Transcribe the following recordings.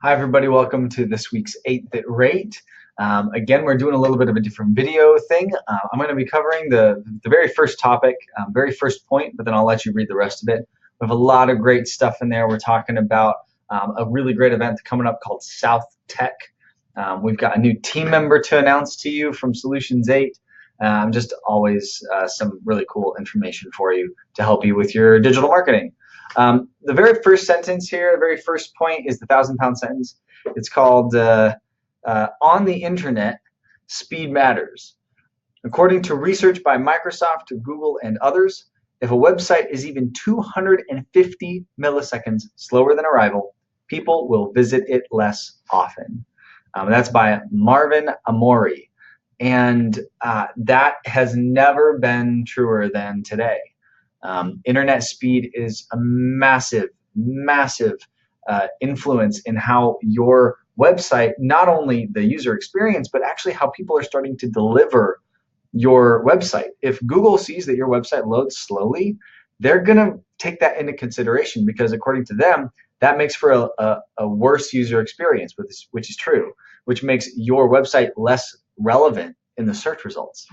Hi everybody, welcome to this week's 8-Bit Rate. Again, we're doing a little bit of a different video thing. I'm going to be covering the very first topic, very first point, but then I'll let you read the rest of it. We have a lot of great stuff in there. We're talking about a really great event coming up called SOUTH-TEC. We've got a new team member to announce to you from Solutions 8. Just always some really cool information for you to help you with your digital marketing. The very first sentence here, the very first point is the 1,000-pound sentence. It's called on the internet, speed matters. According to research by Microsoft, Google, and others, if a website is even 250 milliseconds slower than a rival, people will visit it less often. That's by Marvin Amori. And that has never been truer than today. Internet speed is a massive influence in how your website, not only the user experience, but actually how people are starting to deliver your website. If Google sees that your website loads slowly, they're going to take that into consideration because according to them, that makes for a worse user experience, which is true, which makes your website less relevant in the search results.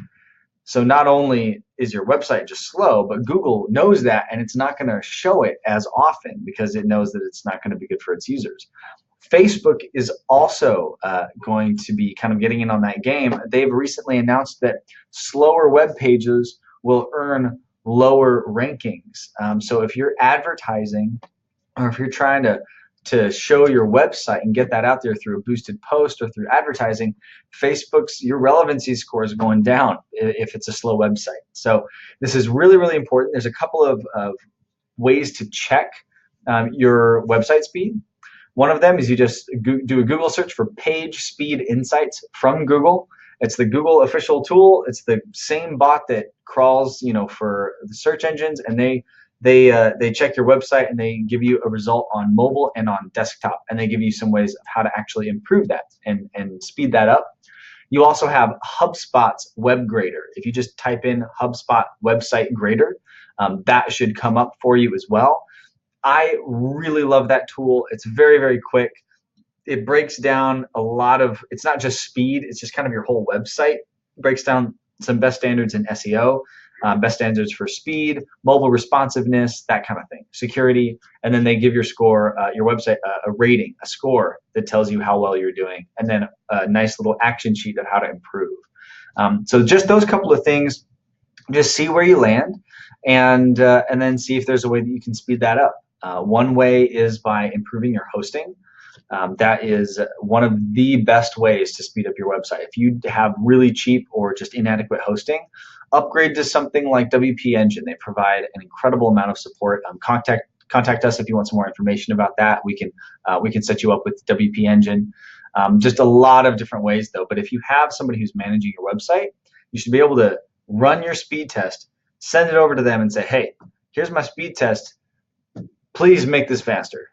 So not only is your website just slow, but Google knows that and it's not going to show it as often because it knows that it's not going to be good for its users. Facebook is also going to be kind of getting in on that game. They've recently announced that slower web pages will earn lower rankings. So if you're advertising or if you're trying to show your website and get that out there through a boosted post or through advertising, your relevancy score is going down if it's a slow website. So this is really important. There's a couple of ways to check your website speed. One of them is you just do a Google search for page speed insights from Google. It's the Google official tool. It's the same bot that crawls, for the search engines, and they check your website and they give you a result on mobile and on desktop, and they give you some ways of how to actually improve that and speed that up. You also have HubSpot's Web Grader. If you just type in HubSpot website grader, that should come up for you as well. I really love that tool. It's very quick. It breaks down a lot of, it's not just speed, it's just kind of your whole website. It breaks down some best standards in SEO. Best standards for speed, mobile responsiveness, that kind of thing, security, and then they give your score, your website, a rating, a score that tells you how well you're doing, and then a nice little action sheet of how to improve. So just those couple of things, just see where you land, and then see if there's a way that you can speed that up. One way is by improving your hosting. That is one of the best ways to speed up your website. If you have really cheap or just inadequate hosting, upgrade to something like WP Engine. They provide an incredible amount of support. Contact us if you want some more information about that. We can set you up with WP Engine. Just a lot of different ways though. But if you have somebody who's managing your website, you should be able to run your speed test, send it over to them and say, hey, here's my speed test. Please make this faster.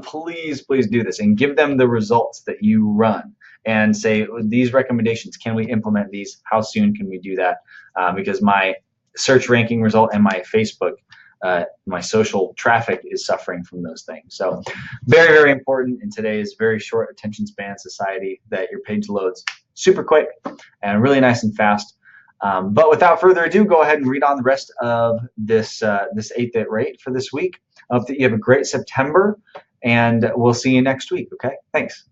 Please do this, and give them the results that you run and say, these recommendations, can we implement these? How soon can we do that? Because my search ranking result and my Facebook, my social traffic is suffering from those things. So very important in today's very short attention span society that your page loads super quick and really nice and fast. But without further ado, go ahead and read on the rest of this 8-Bit Rate for this week. I hope that you have a great September, and we'll see you next week, okay? Thanks.